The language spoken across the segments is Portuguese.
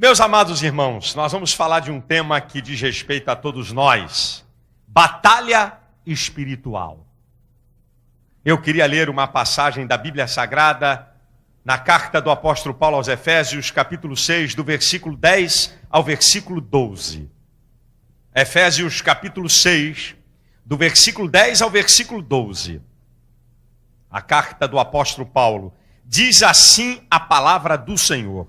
Meus amados irmãos, nós vamos falar de um tema que diz respeito a todos nós: batalha espiritual. Eu queria ler uma passagem da Bíblia Sagrada na carta do apóstolo Paulo aos Efésios, capítulo 6, do versículo 10 ao versículo 12. Efésios, capítulo 6, do versículo 10 ao versículo 12. A carta do apóstolo Paulo diz assim a palavra do Senhor: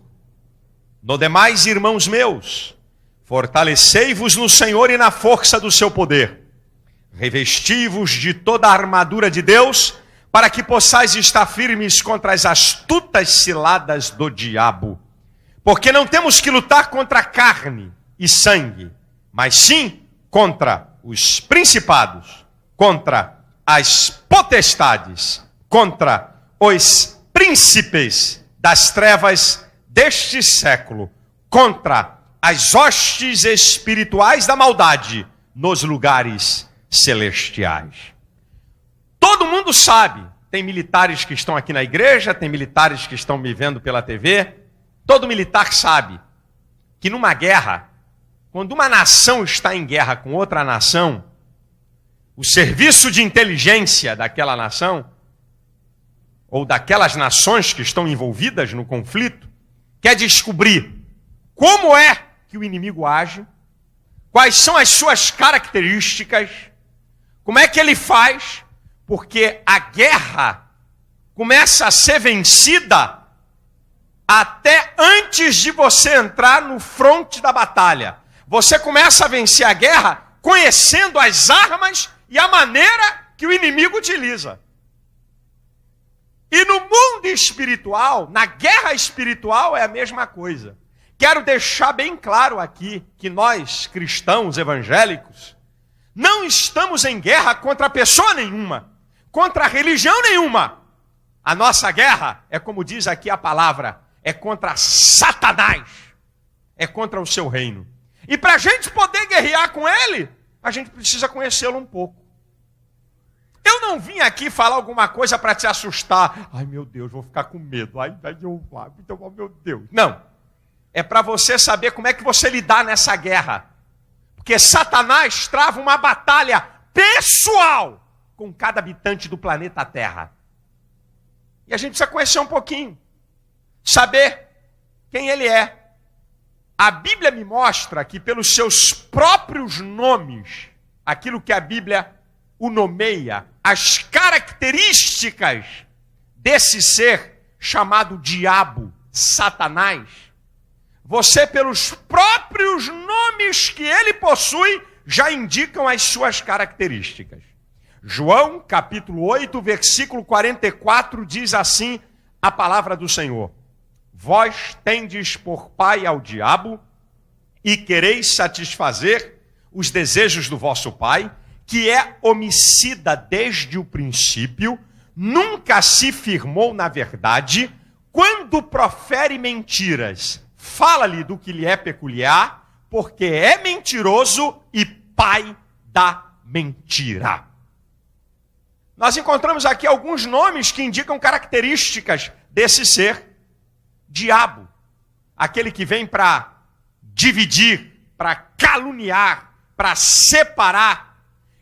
No demais, irmãos meus, fortalecei-vos no Senhor e na força do seu poder. Revesti-vos de toda a armadura de Deus, para que possais estar firmes contra as astutas ciladas do diabo. Porque não temos que lutar contra carne e sangue, mas sim contra os principados, contra as potestades, contra os príncipes das trevas deste século, contra as hostes espirituais da maldade nos lugares celestiais. Todo mundo sabe, tem militares que estão aqui na igreja, tem militares que estão me vendo pela TV, todo militar sabe que numa guerra, quando uma nação está em guerra com outra nação, o serviço de inteligência daquela nação, ou daquelas nações que estão envolvidas no conflito, quer descobrir como é que o inimigo age, quais são as suas características, como é que ele faz, porque a guerra começa a ser vencida até antes de você entrar no fronte da batalha. Você começa a vencer a guerra conhecendo as armas e a maneira que o inimigo utiliza. E no mundo espiritual, na guerra espiritual, é a mesma coisa. Quero deixar bem claro aqui que nós, cristãos evangélicos, não estamos em guerra contra pessoa nenhuma, contra religião nenhuma. A nossa guerra é, como diz aqui a palavra, é contra Satanás, é contra o seu reino. E para a gente poder guerrear com ele, a gente precisa conhecê-lo um pouco. Eu não vim aqui falar alguma coisa para te assustar. Ai, meu Deus, vou ficar com medo. Ai, meu Deus. Não. É para você saber como é que você lidar nessa guerra. Porque Satanás trava uma batalha pessoal com cada habitante do planeta Terra. E a gente precisa conhecer um pouquinho. Saber quem ele é. A Bíblia me mostra que pelos seus próprios nomes, aquilo que a Bíblia o nomeia, as características desse ser chamado diabo, Satanás, você pelos próprios nomes que ele possui, já indicam as suas características. João, capítulo 8, versículo 44, diz assim a palavra do Senhor: Vós tendes por pai ao diabo, e quereis satisfazer os desejos do vosso pai, que é homicida desde o princípio, nunca se firmou na verdade, quando profere mentiras, fala-lhe do que lhe é peculiar, porque é mentiroso e pai da mentira. Nós encontramos aqui alguns nomes que indicam características desse ser. Diabo, aquele que vem para dividir, para caluniar, para separar.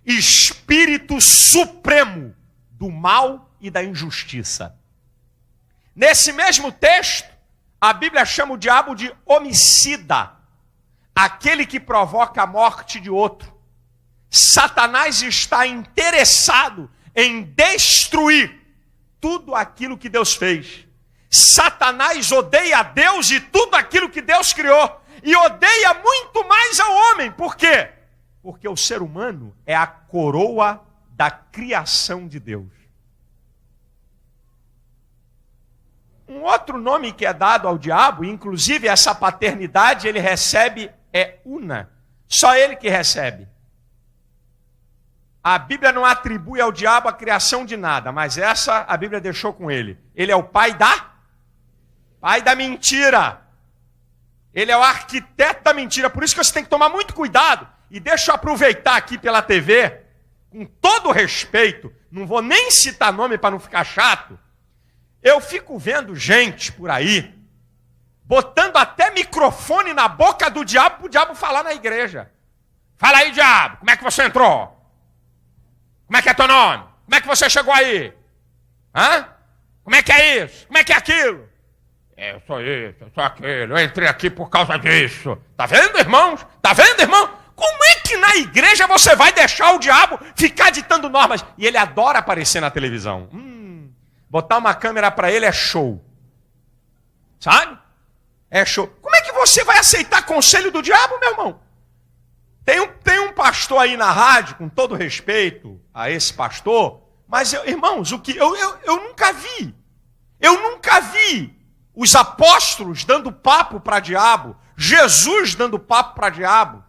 Espírito supremo do mal e da injustiça. Nesse mesmo texto, a Bíblia chama o diabo de homicida, aquele que provoca a morte de outro. Satanás está interessado em destruir tudo aquilo que Deus fez. Satanás odeia a Deus e tudo aquilo que Deus criou, e odeia muito mais ao homem. Por quê? Porque o ser humano é a coroa da criação de Deus. Um outro nome que é dado ao diabo, inclusive essa paternidade ele recebe, é Una. Só ele que recebe. A Bíblia não atribui ao diabo a criação de nada, mas essa a Bíblia deixou com ele. Ele é o pai da mentira. Ele é o arquiteto da mentira. Por isso que você tem que tomar muito cuidado. E deixa eu aproveitar aqui pela TV, com todo respeito, não vou nem citar nome para não ficar chato. Eu fico vendo gente por aí botando até microfone na boca do diabo para o diabo falar na igreja. Fala aí, diabo, como é que você entrou? Como é que é teu nome? Como é que você chegou aí? Hã? Como é que é isso? Como é que é aquilo? Eu sou isso, eu sou aquilo, eu entrei aqui por causa disso. Tá vendo, irmãos? Tá vendo, irmão? Como é que na igreja você vai deixar o diabo ficar ditando normas? E ele adora aparecer na televisão. Botar uma câmera para ele é show. Sabe? É show. Como é que você vai aceitar conselho do diabo, meu irmão? Tem um pastor aí na rádio, com todo respeito a esse pastor, mas, irmãos, o que eu nunca vi. Eu nunca vi os apóstolos dando papo para diabo, Jesus dando papo para diabo.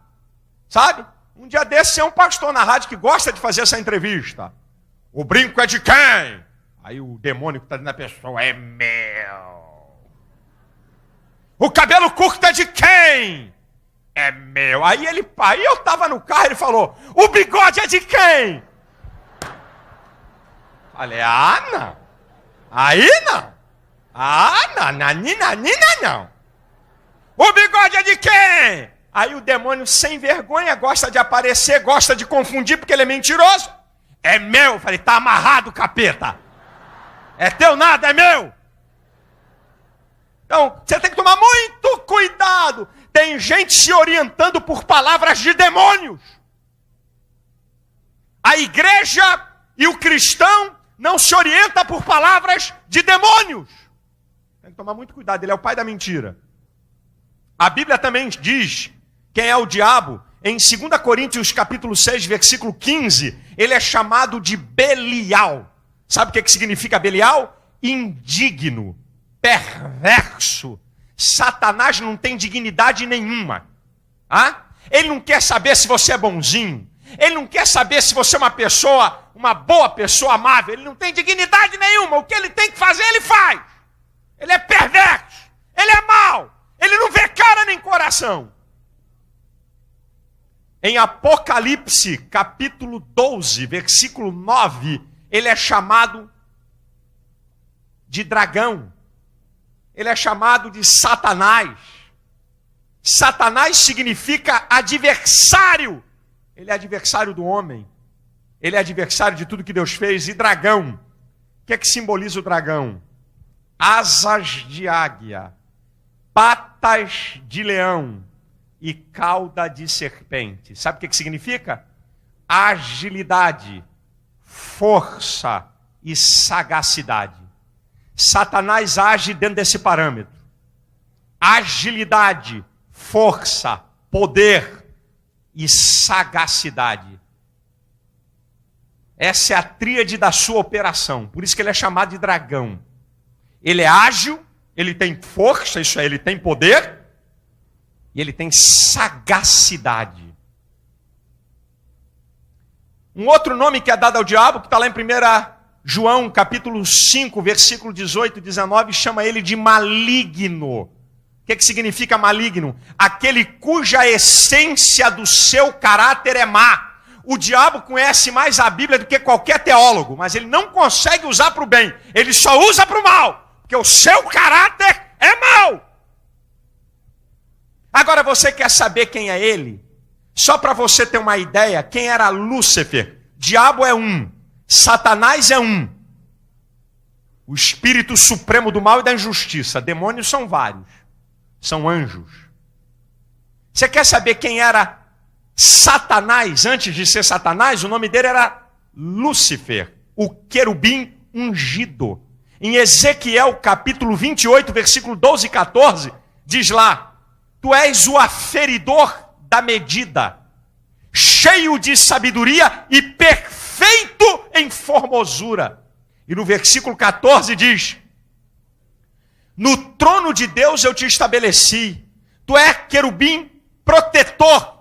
Sabe? Um dia desse é um pastor na rádio que gosta de fazer essa entrevista. O brinco é de quem? Aí o demônio que está dentro da pessoa é meu. O cabelo curto é de quem? É meu. Aí eu estava no carro e ele falou, o bigode é de quem? Falei, não. Aí não. Não. O bigode é de quem? Aí o demônio sem vergonha gosta de aparecer, gosta de confundir porque ele é mentiroso. É meu. Falei, tá amarrado, capeta. É teu nada, é meu. Então, você tem que tomar muito cuidado. Tem gente se orientando por palavras de demônios. A igreja e o cristão não se orienta por palavras de demônios. Tem que tomar muito cuidado, ele é o pai da mentira. A Bíblia também diz quem é o diabo. Em 2 Coríntios capítulo 6, versículo 15, ele é chamado de Belial. Sabe o que significa Belial? Indigno, perverso. Satanás não tem dignidade nenhuma. Ele não quer saber se você é bonzinho. Ele não quer saber se você é uma boa pessoa, amável. Ele não tem dignidade nenhuma. O que ele tem que fazer, ele faz. Ele é perverso. Ele é mau. Ele não vê cara nem coração. Em Apocalipse, capítulo 12, versículo 9, ele é chamado de dragão. Ele é chamado de Satanás. Satanás significa adversário. Ele é adversário do homem. Ele é adversário de tudo que Deus fez. E dragão. O que é que simboliza o dragão? Asas de águia, patas de leão e cauda de serpente. Sabe o que significa? Agilidade, força e sagacidade. Satanás age dentro desse parâmetro. Agilidade, força, poder e sagacidade. Essa é a tríade da sua operação. Por isso que ele é chamado de dragão. Ele é ágil, ele tem força, isso é, ele tem poder, e ele tem sagacidade. Um outro nome que é dado ao diabo, que está lá em 1 João, capítulo 5, versículo 18 e 19, chama ele de maligno. O que significa maligno? Aquele cuja essência do seu caráter é má. O diabo conhece mais a Bíblia do que qualquer teólogo, mas ele não consegue usar para o bem, ele só usa para o mal, porque o seu caráter é mau. Agora você quer saber quem é ele? Só para você ter uma ideia, quem era Lúcifer? Diabo é um, Satanás é um. O espírito supremo do mal e da injustiça. Demônios são vários, são anjos. Você quer saber quem era Satanás antes de ser Satanás? O nome dele era Lúcifer, o querubim ungido. Em Ezequiel capítulo 28, versículo 12 e 14, diz lá: tu és o aferidor da medida, cheio de sabedoria e perfeito em formosura. E no versículo 14 diz: no trono de Deus eu te estabeleci, tu és querubim protetor.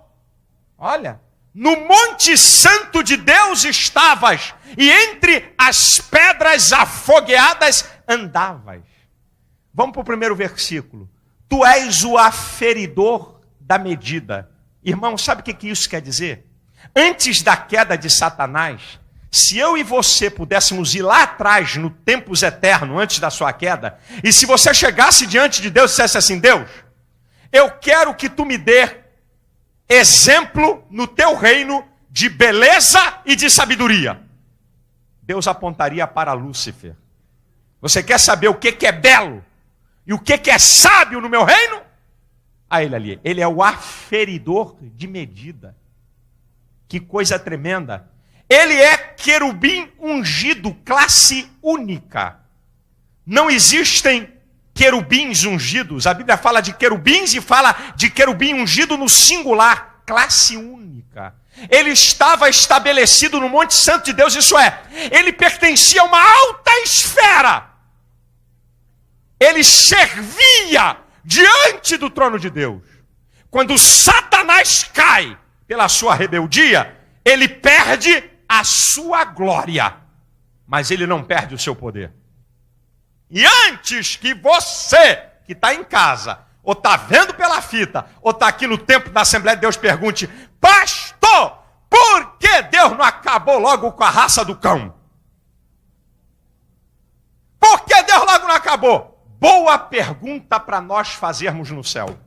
Olha, no monte santo de Deus estavas, e entre as pedras afogueadas andavas. Vamos para o primeiro versículo. Tu és o aferidor da medida. Irmão, sabe o que isso quer dizer? Antes da queda de Satanás, Se eu e você pudéssemos ir lá atrás, no tempos eternos, antes da sua queda, e se você chegasse diante de Deus e dissesse assim: Deus, eu quero que tu me dê exemplo no teu reino de beleza e de sabedoria. Deus apontaria para Lúcifer. Você quer saber o que é belo e o que é sábio no meu reino? A ele ali. Ele é o aferidor de medida. Que coisa tremenda. Ele é querubim ungido, classe única. Não existem querubins ungidos. A Bíblia fala de querubins e fala de querubim ungido no singular, classe única. Ele estava estabelecido no Monte Santo de Deus, isso é, ele pertencia a uma alta esfera. Ele servia diante do trono de Deus. Quando Satanás cai pela sua rebeldia, ele perde a sua glória, mas ele não perde o seu poder. E antes que você, que está em casa, ou está vendo pela fita, ou está aqui no templo da Assembleia de Deus, pergunte: pastor, por que Deus não acabou logo com a raça do cão? Por que Deus logo não acabou? Boa pergunta para nós fazermos no céu.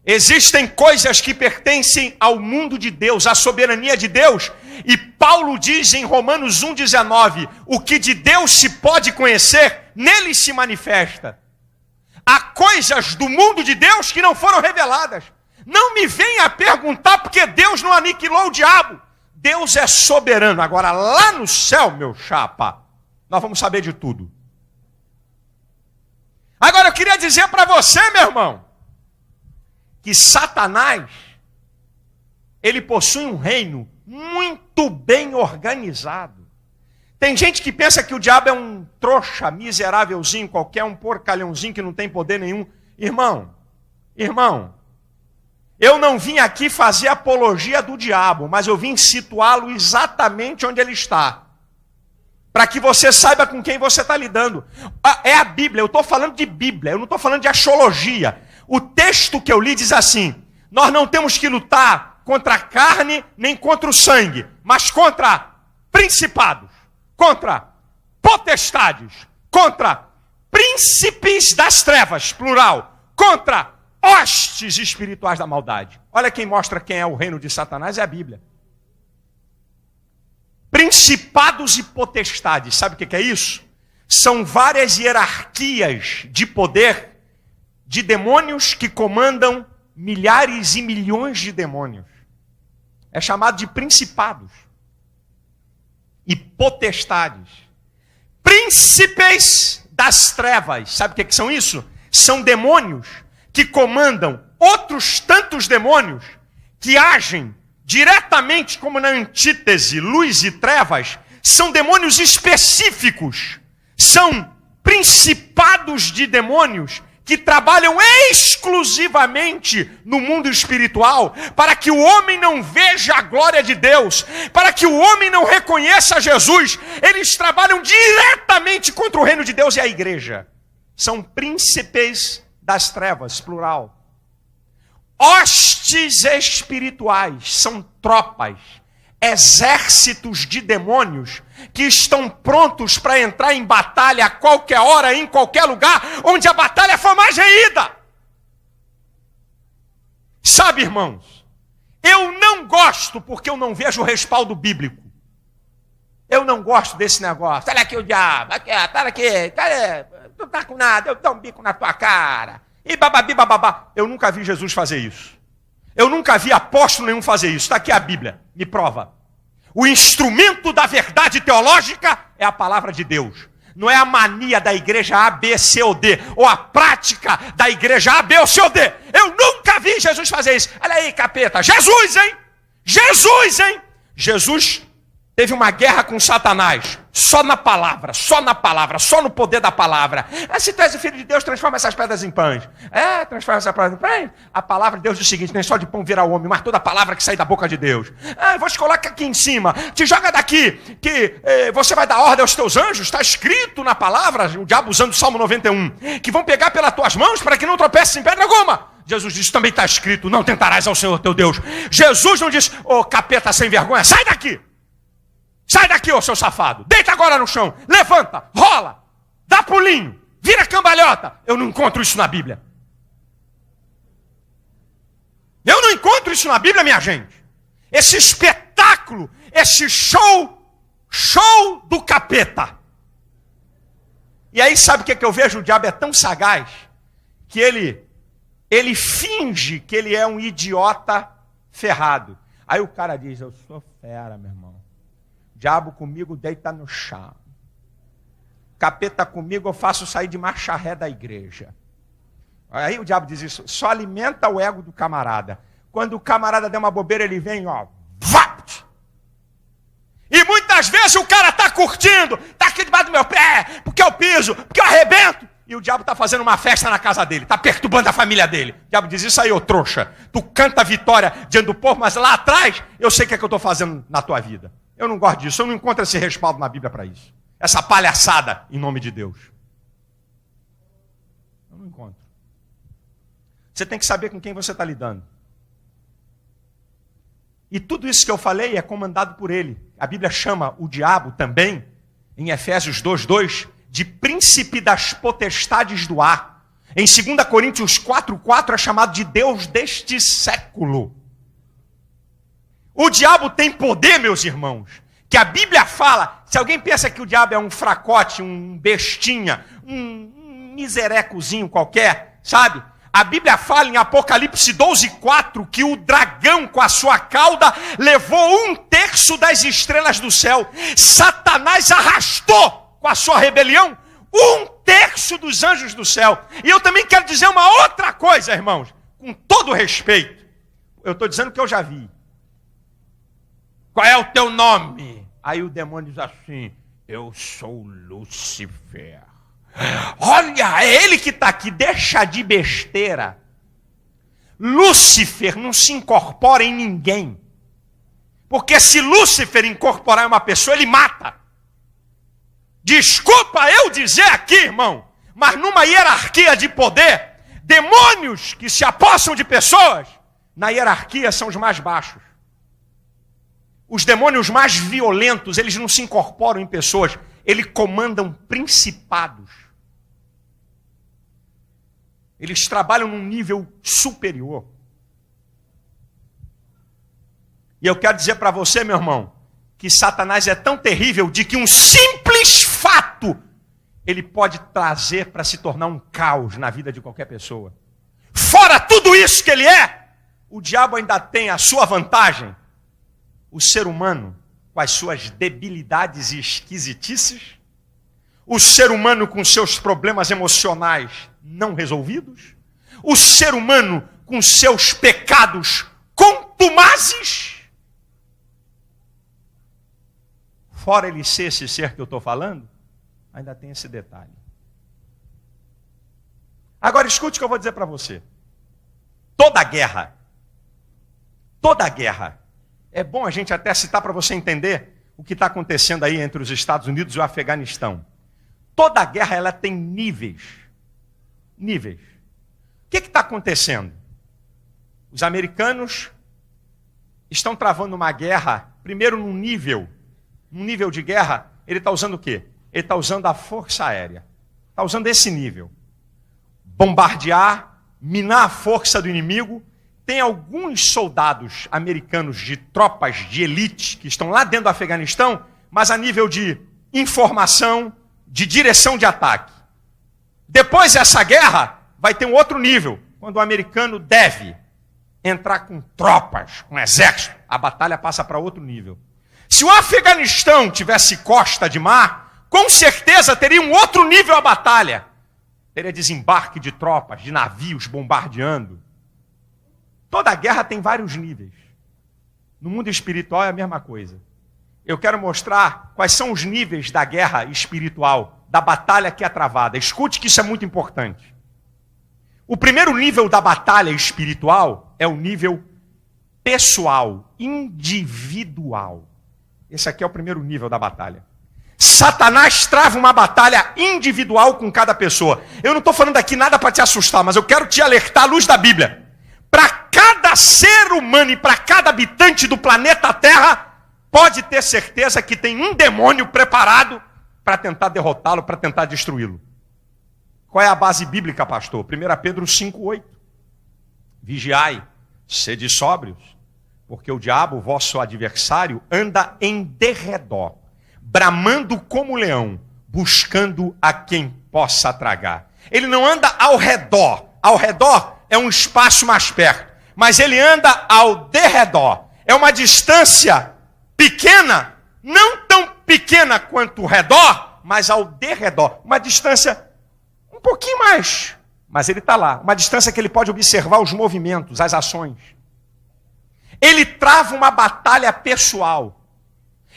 Existem coisas que pertencem ao mundo de Deus, à soberania de Deus, e Paulo diz em Romanos 1,19, o que de Deus se pode conhecer, nele se manifesta. Há coisas do mundo de Deus que não foram reveladas. Não me venha perguntar porque Deus não aniquilou o diabo. Deus é soberano. Agora, lá no céu, meu chapa, nós vamos saber de tudo. Agora, eu queria dizer para você, meu irmão, que Satanás, ele possui um reino muito bem organizado. Tem gente que pensa que o diabo é um trouxa, miserávelzinho, qualquer um porcalhãozinho que não tem poder nenhum. Irmão, eu não vim aqui fazer apologia do diabo, mas eu vim situá-lo exatamente onde ele está. Para que você saiba com quem você está lidando. É a Bíblia, eu estou falando de Bíblia, eu não estou falando de axiologia. O texto que eu li diz assim: nós não temos que lutar contra a carne nem contra o sangue, mas contra principados, contra potestades, contra príncipes das trevas, plural, contra hostes espirituais da maldade. Olha quem mostra quem é o reino de Satanás, é a Bíblia. Principados e potestades, sabe o que é isso? São várias hierarquias de poder de demônios que comandam milhares e milhões de demônios. É chamado de principados e potestades. Príncipes das trevas, sabe o que são isso? São demônios que comandam outros tantos demônios que agem diretamente como na antítese, luz e trevas. São demônios específicos, são principados de demônios que trabalham exclusivamente no mundo espiritual, para que o homem não veja a glória de Deus, para que o homem não reconheça Jesus. Eles trabalham diretamente contra o reino de Deus e a igreja. São príncipes das trevas, plural. Hostes espirituais, são tropas, exércitos de demônios que estão prontos para entrar em batalha a qualquer hora, em qualquer lugar, onde a batalha for mais reída. Sabe, irmãos, eu não gosto porque eu não vejo o respaldo bíblico. Eu não gosto desse negócio. Olha aqui o diabo, aqui, tá aqui, cadê? Tu tá com nada, eu dou um bico na tua cara. E bababi, bababá. Eu nunca vi Jesus fazer isso. Eu nunca vi apóstolo nenhum fazer isso. Está aqui a Bíblia, me prova. O instrumento da verdade teológica é a palavra de Deus. Não é a mania da igreja A, B, C ou D, ou a prática da igreja A, B ou C ou D. Eu nunca vi Jesus fazer isso. Olha aí, capeta. Jesus, hein? Jesus, hein? Jesus teve uma guerra com Satanás. Só na palavra, só no poder da palavra. Se tu és o filho de Deus, transforma essas pedras em pães. Transforma essas pedras em pães. A palavra de Deus diz o seguinte: nem só de pão virá o homem, mas toda a palavra que sai da boca de Deus. Vou te colocar aqui em cima, te joga daqui, que você vai dar ordem aos teus anjos. Está escrito na palavra, o diabo usando o Salmo 91, que vão pegar pelas tuas mãos para que não tropeces em pedra alguma. Jesus disse, também está escrito, não tentarás ao Senhor teu Deus. Jesus não disse, ô capeta sem vergonha, sai daqui. Sai daqui, ô seu safado. Deita agora no chão, levanta, rola, dá pulinho, vira cambalhota. Eu não encontro isso na Bíblia. Eu não encontro isso na Bíblia, minha gente. Esse espetáculo, esse show do capeta. E aí sabe o que eu vejo? O diabo é tão sagaz que ele finge que ele é um idiota ferrado. Aí o cara diz, eu sou fera, meu irmão. Diabo comigo deita no chão. Capeta comigo eu faço sair de marcha ré da igreja. Aí o diabo diz isso, só alimenta o ego do camarada. Quando o camarada der uma bobeira, ele vem, ó, vapt! E muitas vezes o cara está curtindo, está aqui debaixo do meu pé, porque eu piso, porque eu arrebento. E o diabo está fazendo uma festa na casa dele, está perturbando a família dele. O diabo diz, isso aí, ô trouxa, tu canta a vitória diante do povo, mas lá atrás eu sei o que é que eu estou fazendo na tua vida. Eu não gosto disso, eu não encontro esse respaldo na Bíblia para isso. Essa palhaçada em nome de Deus. Eu não encontro. Você tem que saber com quem você está lidando. E tudo isso que eu falei é comandado por ele. A Bíblia chama o diabo também, em Efésios 2:2, de príncipe das potestades do ar. Em 2 Coríntios 4:4 é chamado de Deus deste século. O diabo tem poder, meus irmãos, que a Bíblia fala. Se alguém pensa que o diabo é um fracote, um bestinha, um miserecozinho qualquer, sabe? A Bíblia fala em Apocalipse 12:4 que o dragão com a sua cauda levou 1/3 das estrelas do céu. Satanás arrastou com a sua rebelião 1/3 dos anjos do céu. E eu também quero dizer uma outra coisa, irmãos, com todo respeito. Eu estou dizendo que eu já vi. Qual é o teu nome? Aí o demônio diz assim, eu sou Lúcifer. Olha, é ele que está aqui, deixa de besteira. Lúcifer não se incorpora em ninguém. Porque se Lúcifer incorporar em uma pessoa, ele mata. Desculpa eu dizer aqui, irmão, mas numa hierarquia de poder, demônios que se apossam de pessoas, na hierarquia são os mais baixos. Os demônios mais violentos, eles não se incorporam em pessoas, eles comandam principados. Eles trabalham num nível superior. E eu quero dizer para você, meu irmão, que Satanás é tão terrível de que um simples fato ele pode trazer para se tornar um caos na vida de qualquer pessoa. Fora tudo isso que ele é, o diabo ainda tem a sua vantagem. O ser humano, com as suas debilidades e esquisitices, o ser humano com seus problemas emocionais não resolvidos, o ser humano com seus pecados contumazes, fora ele ser esse ser que eu estou falando, ainda tem esse detalhe. Agora escute o que eu vou dizer para você. Toda guerra, é bom a gente até citar para você entender o que está acontecendo aí entre os Estados Unidos e o Afeganistão. Toda guerra ela tem níveis. Níveis. O que está acontecendo? Os americanos estão travando uma guerra, primeiro num nível de guerra, ele está usando o quê? Ele está usando a força aérea. Está usando esse nível. Bombardear, minar a força do inimigo. Tem alguns soldados americanos de tropas de elite que estão lá dentro do Afeganistão, mas a nível de informação, de direção de ataque. Depois dessa guerra, vai ter um outro nível, quando o americano deve entrar com tropas, com exército. A batalha passa para outro nível. Se o Afeganistão tivesse costa de mar, com certeza teria um outro nível a batalha. Teria desembarque de tropas, de navios bombardeando. Toda guerra tem vários níveis. No mundo espiritual é a mesma coisa. Eu quero mostrar quais são os níveis da guerra espiritual, da batalha que é travada. Escute que isso é muito importante. O primeiro nível da batalha espiritual é o nível pessoal, individual. Esse aqui é o primeiro nível da batalha. Satanás trava uma batalha individual com cada pessoa. Eu não estou falando aqui nada para te assustar, mas eu quero te alertar à luz da Bíblia. Para cada ser humano e para cada habitante do planeta Terra, pode ter certeza que tem um demônio preparado para tentar derrotá-lo, para tentar destruí-lo. Qual é a base bíblica, pastor? 1 Pedro 5,8. Vigiai, sede sóbrios, porque o diabo, vosso adversário, anda em derredor, bramando como leão, buscando a quem possa tragar. Ele não anda ao redor. Ao redor é um espaço mais perto. Mas ele anda ao derredor. É uma distância pequena, não tão pequena quanto o redor, mas ao derredor. Uma distância um pouquinho mais. Mas ele está lá. Uma distância que ele pode observar os movimentos, as ações. Ele trava uma batalha pessoal.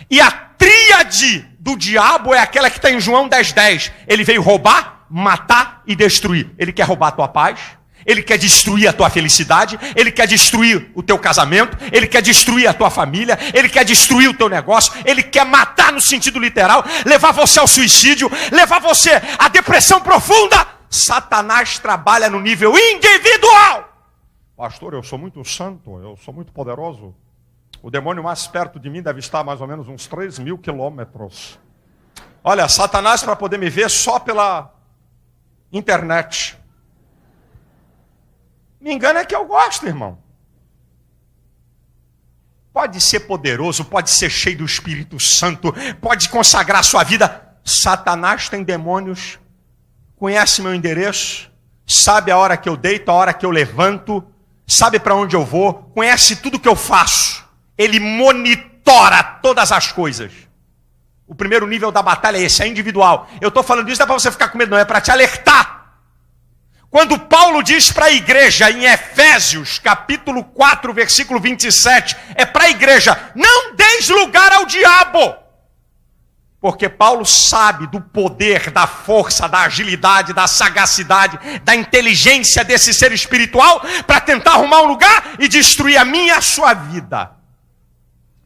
E a tríade do diabo é aquela que está em João 10:10. Ele veio roubar, matar e destruir. Ele quer roubar a tua paz, ele quer destruir a tua felicidade, ele quer destruir o teu casamento, ele quer destruir a tua família, ele quer destruir o teu negócio, ele quer matar no sentido literal, levar você ao suicídio, levar você à depressão profunda. Satanás trabalha no nível individual. Pastor, eu sou muito santo, eu sou muito poderoso. O demônio mais perto de mim deve estar a mais ou menos uns 3.000 quilômetros. Olha, Satanás, para poder me ver só pela internet. Me engana é que eu gosto, irmão. Pode ser poderoso, pode ser cheio do Espírito Santo, pode consagrar a sua vida. Satanás tem demônios, conhece meu endereço, sabe a hora que eu deito, a hora que eu levanto, sabe para onde eu vou, conhece tudo que eu faço. Ele monitora todas as coisas. O primeiro nível da batalha é esse, é individual. Eu estou falando isso, não é para você ficar com medo, não, é para te alertar. Quando Paulo diz para a igreja em Efésios, capítulo 4, versículo 27, é para a igreja, não deis lugar ao diabo. Porque Paulo sabe do poder, da força, da agilidade, da sagacidade, da inteligência desse ser espiritual para tentar arrumar um lugar e destruir a minha e a sua vida.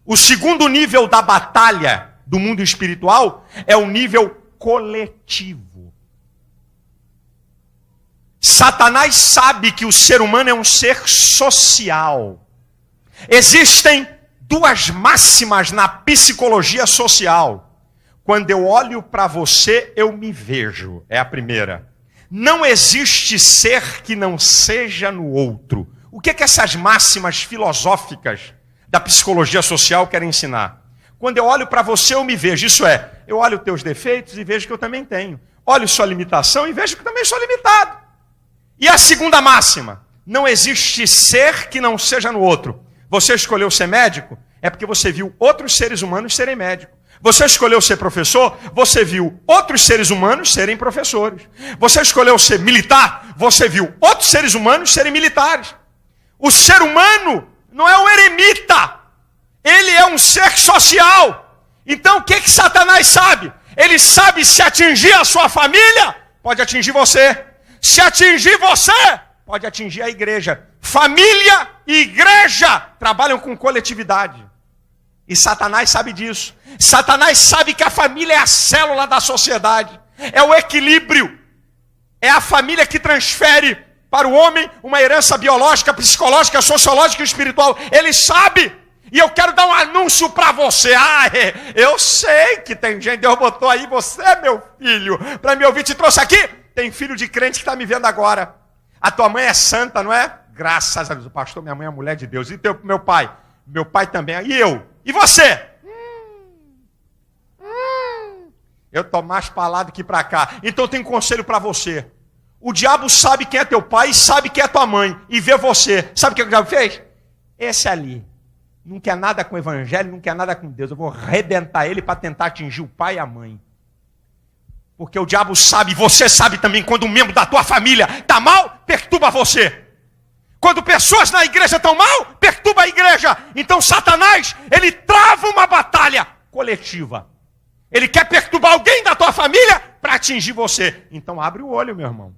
O segundo nível da batalha do mundo espiritual é o nível coletivo. Satanás sabe que o ser humano é um ser social. Existem duas máximas na psicologia social. Quando eu olho para você, eu me vejo. É a primeira. Não existe ser que não seja no outro. O que essas máximas filosóficas da psicologia social querem ensinar? Quando eu olho para você, eu me vejo. Isso é, eu olho os teus defeitos e vejo que eu também tenho. Olho sua limitação e vejo que eu também sou limitado. E a segunda máxima? Não existe ser que não seja no outro. Você escolheu ser médico? É porque você viu outros seres humanos serem médicos. Você escolheu ser professor? Você viu outros seres humanos serem professores. Você escolheu ser militar? Você viu outros seres humanos serem militares. O ser humano não é um eremita. Ele é um ser social. Então o que Satanás sabe? Ele sabe se atingir a sua família, pode atingir você. Se atingir você, pode atingir a igreja. Família e igreja trabalham com coletividade. E Satanás sabe disso. Satanás sabe que a família é a célula da sociedade. É o equilíbrio. É a família que transfere para o homem uma herança biológica, psicológica, sociológica e espiritual. Ele sabe. E eu quero dar um anúncio para você. Eu sei que tem gente, Deus botou aí, você é meu filho, para me ouvir, te trouxe aqui. Tem filho de crente que está me vendo agora. A tua mãe é santa, não é? Graças a Deus. Pastor, minha mãe é mulher de Deus. E meu pai? Meu pai também. E eu? E você? Eu estou mais para lá do que para cá. Então eu tenho um conselho para você. O diabo sabe quem é teu pai, sabe quem é tua mãe. E vê você. Sabe o que o diabo fez? Esse ali. Não quer nada com o evangelho, não quer nada com Deus. Eu vou arrebentar ele para tentar atingir o pai e a mãe. Porque o diabo sabe, você sabe também, quando um membro da tua família está mal, perturba você. Quando pessoas na igreja estão mal, perturba a igreja. Então Satanás, ele trava uma batalha coletiva. Ele quer perturbar alguém da tua família para atingir você. Então abre o olho, meu irmão.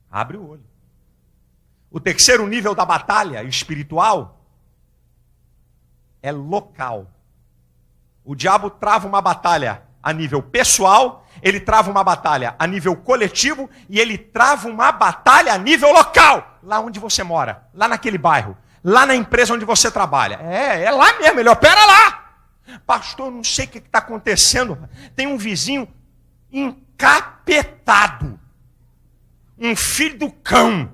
Abre o olho. O terceiro nível da batalha espiritual é local. O diabo trava uma batalha a nível pessoal, ele trava uma batalha a nível coletivo e ele trava uma batalha a nível local, lá onde você mora, lá naquele bairro, lá na empresa onde você trabalha. É lá mesmo, ele opera lá. Pastor, eu não sei o que está acontecendo. Tem um vizinho encapetado, um filho do cão,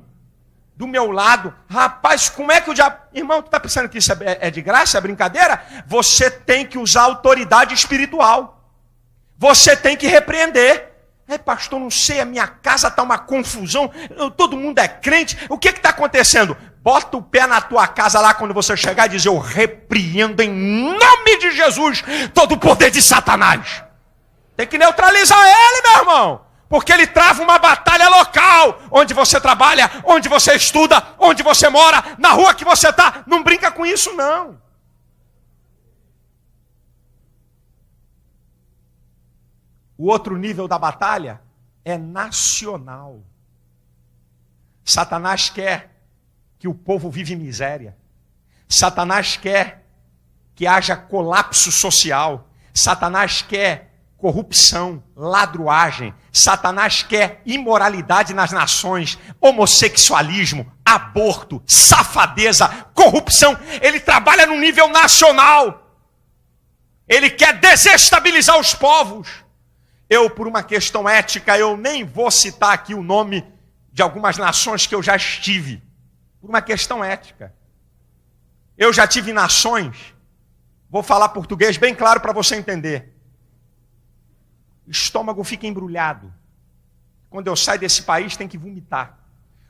do meu lado. Rapaz, como é que o diabo... Irmão, tu está pensando que isso é de graça, é brincadeira? Você tem que usar autoridade espiritual. Você tem que repreender. Pastor, não sei, a minha casa está uma confusão, todo mundo é crente, o que está acontecendo? Bota o pé na tua casa lá quando você chegar e diz: eu repreendo em nome de Jesus todo o poder de Satanás. Tem que neutralizar ele, meu irmão. Porque ele trava uma batalha local, onde você trabalha, onde você estuda, onde você mora, na rua que você está. Não brinca com isso, não. O outro nível da batalha é nacional. Satanás quer que o povo vive em miséria. Satanás quer que haja colapso social. Satanás quer corrupção, ladruagem. Satanás quer imoralidade nas nações, homossexualismo, aborto, safadeza, corrupção. Ele trabalha no nível nacional. Ele quer desestabilizar os povos. Por uma questão ética, eu nem vou citar aqui o nome de algumas nações que eu já estive. Por uma questão ética. Eu já tive em nações, vou falar português bem claro para você entender. O estômago fica embrulhado. Quando eu saio desse país, tem que vomitar.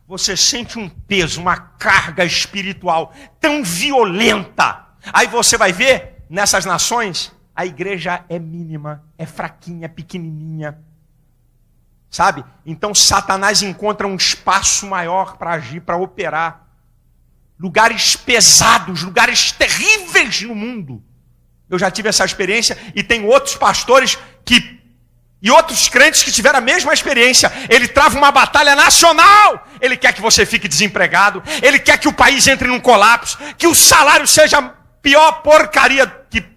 Você sente um peso, uma carga espiritual tão violenta. Aí você vai ver, nessas nações, a igreja é mínima, é fraquinha, pequenininha. Sabe? Então Satanás encontra um espaço maior para agir, para operar. Lugares pesados, lugares terríveis no mundo. Eu já tive essa experiência e tem outros pastores e outros crentes que tiveram a mesma experiência. Ele trava uma batalha nacional. Ele quer que você fique desempregado. Ele quer que o país entre num colapso. Que o salário seja a pior porcaria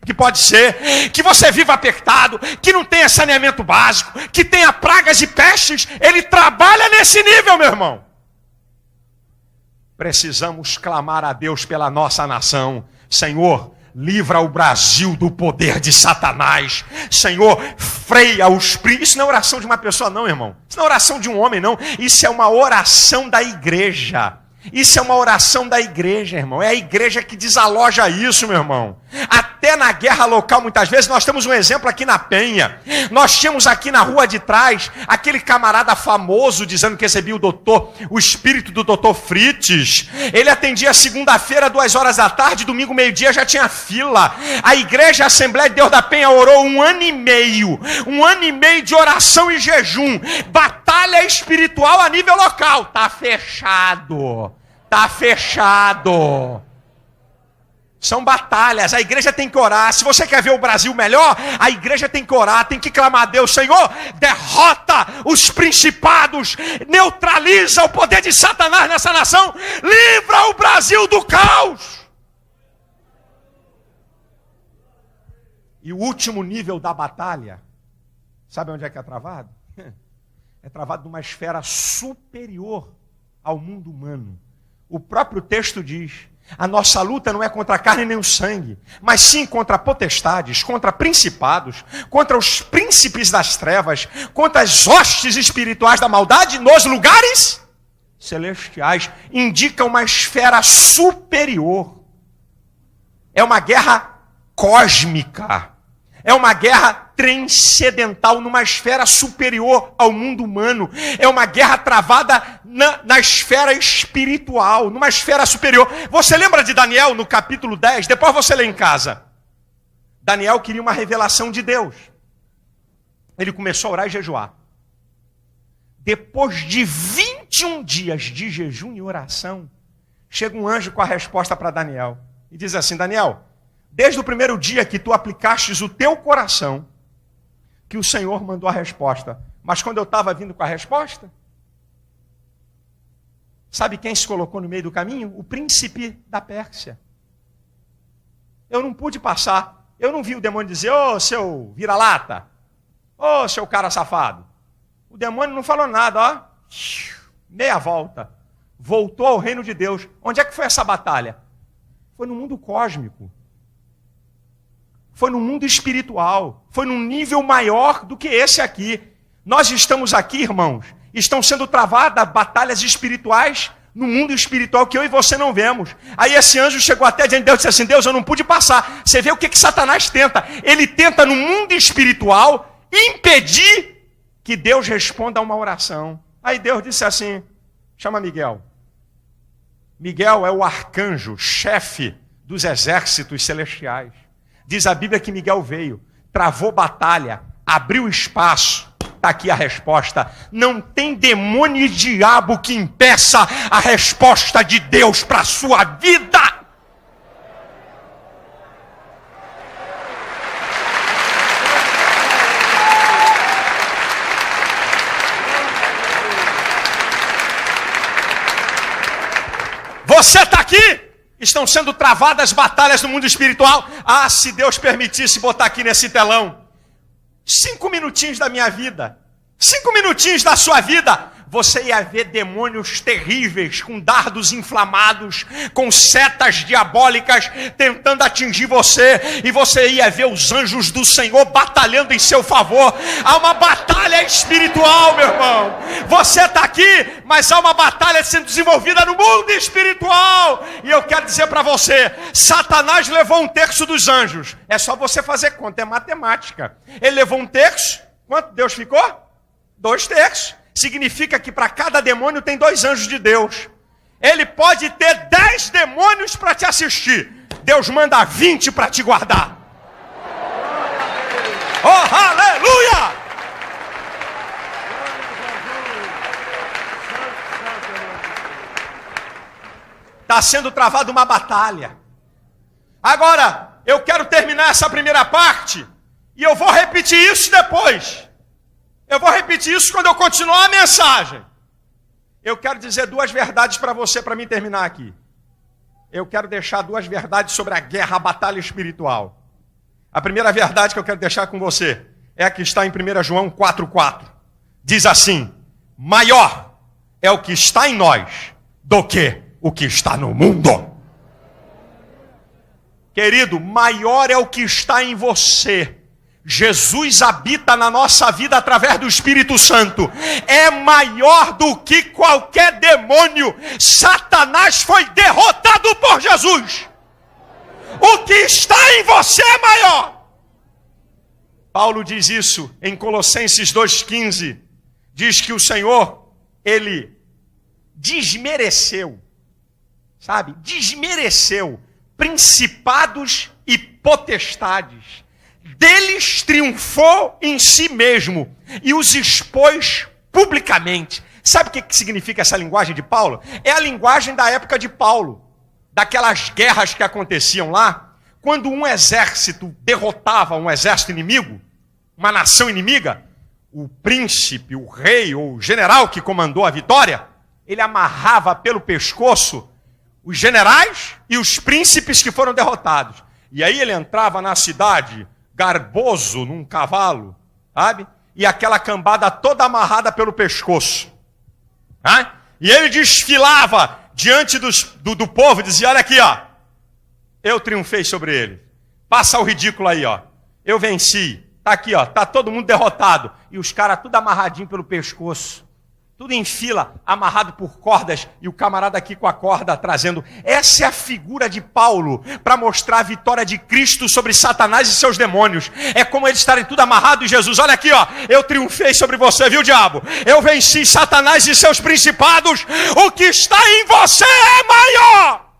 que pode ser. Que você viva apertado. Que não tenha saneamento básico. Que tenha pragas e pestes. Ele trabalha nesse nível, meu irmão. Precisamos clamar a Deus pela nossa nação. Senhor, livra o Brasil do poder de Satanás. Senhor, freia os príncipes. Isso não é oração de uma pessoa, não, irmão. Isso não é oração de um homem, não. Isso é uma oração da igreja. Isso é uma oração da igreja, irmão. É a igreja que desaloja isso, meu irmão. Até na guerra local, muitas vezes, nós temos um exemplo aqui na Penha. Nós tínhamos aqui na rua de trás, aquele camarada famoso, dizendo que recebia o espírito do doutor Frites. Ele atendia segunda-feira, 2 da tarde, domingo, meio-dia, já tinha fila. A igreja, a Assembleia de Deus da Penha, orou 1 ano e meio. 1 ano e meio de oração e jejum. Batalha espiritual a nível local. Tá fechado. Está fechado. São batalhas. A igreja tem que orar. Se você quer ver o Brasil melhor, a igreja tem que orar, tem que clamar a Deus: Senhor, derrota os principados, neutraliza o poder de Satanás nessa nação, livra o Brasil do caos. E o último nível da batalha, sabe onde é que é travado? É travado numa esfera superior ao mundo humano. O próprio texto diz: a nossa luta não é contra a carne nem o sangue, mas sim contra potestades, contra principados, contra os príncipes das trevas, contra as hostes espirituais da maldade nos lugares celestiais. Indica uma esfera superior. É uma guerra cósmica. É uma guerra transcendental, numa esfera superior ao mundo humano. É uma guerra travada na esfera espiritual, numa esfera superior. Você lembra de Daniel no capítulo 10? Depois você lê em casa. Daniel queria uma revelação de Deus. Ele começou a orar e jejuar. Depois de 21 dias de jejum e oração, chega um anjo com a resposta para Daniel. E diz assim: Daniel, desde o primeiro dia que tu aplicastes o teu coração, que o Senhor mandou a resposta. Mas quando eu estava vindo com a resposta, sabe quem se colocou no meio do caminho? O príncipe da Pérsia. Eu não pude passar. Eu não vi o demônio dizer: ô, seu vira-lata, Ô, seu cara safado. O demônio não falou nada, ó. Meia volta. Voltou ao reino de Deus. Onde é que foi essa batalha? Foi no mundo cósmico. Foi no mundo espiritual. Foi num nível maior do que esse aqui. Nós estamos aqui, irmãos. Estão sendo travadas batalhas espirituais no mundo espiritual que eu e você não vemos. Aí esse anjo chegou até diante de Deus e disse assim: Deus, eu não pude passar. Você vê o que Satanás tenta? Ele tenta no mundo espiritual impedir que Deus responda a uma oração. Aí Deus disse assim: chama Miguel. Miguel é o arcanjo, chefe dos exércitos celestiais. Diz a Bíblia que Miguel veio, travou batalha, abriu espaço. Está aqui a resposta. Não tem demônio e diabo que impeça a resposta de Deus para a sua vida. Você está aqui? Estão sendo travadas batalhas no mundo espiritual. Ah, se Deus permitisse botar aqui nesse telão 5 minutinhos da minha vida, 5 minutinhos da sua vida, você ia ver demônios terríveis, com dardos inflamados, com setas diabólicas, tentando atingir você, e você ia ver os anjos do Senhor batalhando em seu favor. Há uma batalha espiritual, meu irmão. Você está aqui, mas há uma batalha sendo desenvolvida no mundo espiritual. E eu quero dizer para você, Satanás levou 1/3 dos anjos. É só você fazer conta, é matemática. Ele levou 1/3, quanto Deus ficou? 2/3. Significa que para cada demônio tem 2 anjos de Deus. Ele pode ter 10 demônios para te assistir. Deus manda 20 para te guardar. Oh, aleluia! Está sendo travada uma batalha. Agora, eu quero terminar essa primeira parte e eu vou repetir isso depois. Eu vou repetir isso quando eu continuar a mensagem. Eu quero dizer 2 verdades para você, para mim terminar aqui. Eu quero deixar 2 verdades sobre a guerra, a batalha espiritual. A primeira verdade que eu quero deixar com você é a que está em 1 João 4,4. Diz assim: maior é o que está em nós do que o que está no mundo. Querido, maior é o que está em você. Jesus habita na nossa vida através do Espírito Santo. É maior do que qualquer demônio. Satanás foi derrotado por Jesus. O que está em você é maior. Paulo diz isso em Colossenses 2,15. Diz que o Senhor, Ele desmereceu, sabe? Desmereceu principados e potestades. Deles triunfou em si mesmo e os expôs publicamente. Sabe o que significa essa linguagem de Paulo? É a linguagem da época de Paulo, daquelas guerras que aconteciam lá, quando um exército derrotava um exército inimigo, uma nação inimiga, o príncipe, o rei ou o general que comandou a vitória, ele amarrava pelo pescoço os generais e os príncipes que foram derrotados. E aí ele entrava na cidade garboso num cavalo, sabe? E aquela cambada toda amarrada pelo pescoço. Tá? E ele desfilava diante do povo e dizia: olha aqui, ó, eu triunfei sobre ele. Passa o ridículo aí, ó. Eu venci. Tá aqui, ó, tá todo mundo derrotado. E os caras tudo amarradinho pelo pescoço. Tudo em fila, amarrado por cordas, e o camarada aqui com a corda trazendo. Essa é a figura de Paulo, para mostrar a vitória de Cristo sobre Satanás e seus demônios. É como eles estarem tudo amarrados e Jesus: olha aqui, ó, eu triunfei sobre você, viu, diabo? Eu venci Satanás e seus principados. O que está em você é maior.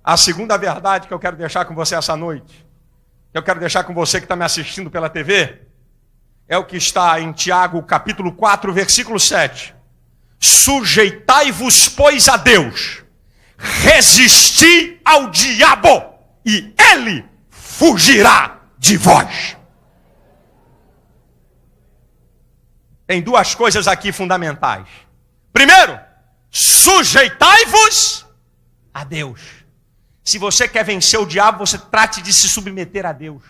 A segunda verdade que eu quero deixar com você essa noite, que eu quero deixar com você que está me assistindo pela TV, é o que está em Tiago, capítulo 4, versículo 7. Sujeitai-vos, pois, a Deus, resisti ao diabo, e ele fugirá de vós. Tem 2 coisas aqui fundamentais. Primeiro, sujeitai-vos a Deus. Se você quer vencer o diabo, você trate de se submeter a Deus.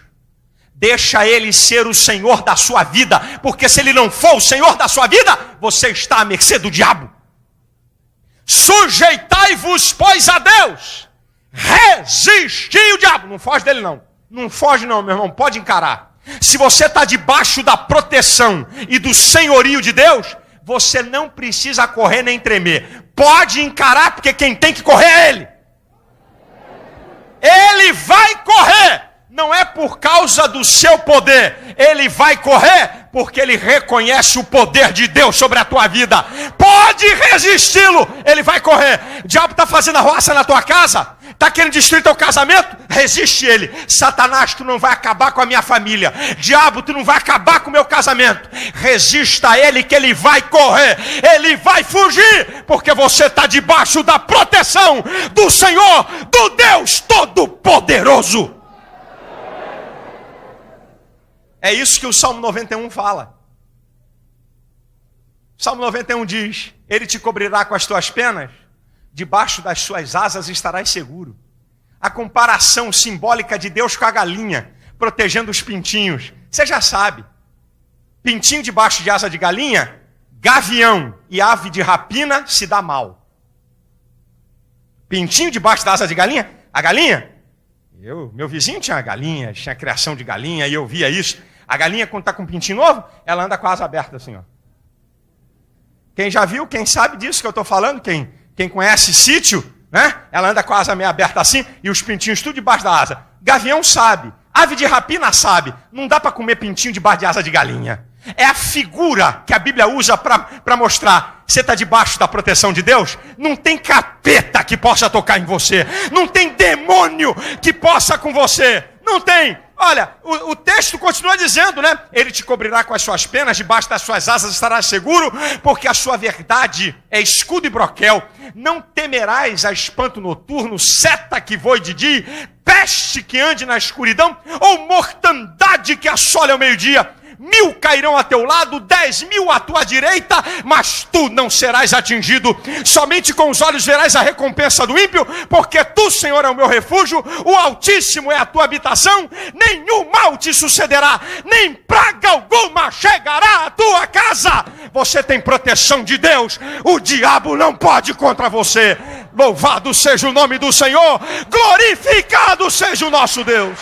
Deixa ele ser o Senhor da sua vida, porque se ele não for o Senhor da sua vida, você está à mercê do diabo. Sujeitai-vos, pois, a Deus. Resisti o diabo. Não foge dele, não. Não foge, não, meu irmão. Pode encarar. Se você está debaixo da proteção e do senhorio de Deus, você não precisa correr nem tremer. Pode encarar, porque quem tem que correr é Ele. Ele vai correr. Não é por causa do seu poder. Ele vai correr porque ele reconhece o poder de Deus sobre a tua vida. Pode resisti-lo. Ele vai correr. O diabo está fazendo arruaça na tua casa. Está querendo destruir teu casamento? Resiste ele. Satanás, tu não vai acabar com a minha família. Diabo, tu não vai acabar com o meu casamento. Resista a ele que ele vai correr. Ele vai fugir. Porque você está debaixo da proteção do Senhor, do Deus Todo-Poderoso. É isso que o Salmo 91 fala. O Salmo 91 diz: Ele te cobrirá com as tuas penas, debaixo das suas asas estarás seguro. A comparação simbólica de Deus com a galinha, protegendo os pintinhos. Você já sabe. Pintinho debaixo de asa de galinha, gavião e ave de rapina se dá mal. Pintinho debaixo da asa de galinha, a galinha... Meu vizinho tinha galinha, tinha criação de galinha, e eu via isso. A galinha, quando está com um pintinho novo, ela anda com a asa aberta assim, ó. Quem já viu, quem sabe disso que eu estou falando, quem conhece sítio, né? Ela anda com a asa meio aberta assim, e os pintinhos tudo debaixo da asa. Gavião sabe, ave de rapina sabe, não dá para comer pintinho debaixo de asa de galinha. É a figura que a Bíblia usa para mostrar. Você está debaixo da proteção de Deus? Não tem capeta que possa tocar em você. Não tem demônio que possa com você. Não tem. Olha, o texto continua dizendo, né? Ele te cobrirá com as suas penas, debaixo das suas asas estarás seguro, porque a sua verdade é escudo e broquel. Não temerás a espanto noturno, seta que voe de dia, peste que ande na escuridão, ou mortandade que assole ao meio-dia. 1000 cairão a teu lado, 10.000 à tua direita, mas tu não serás atingido. Somente com os olhos verás a recompensa do ímpio, porque tu, Senhor, é o meu refúgio, o Altíssimo é a tua habitação. Nenhum mal te sucederá, nem praga alguma chegará à tua casa. Você tem proteção de Deus, o diabo não pode contra você. Louvado seja o nome do Senhor, glorificado seja o nosso Deus.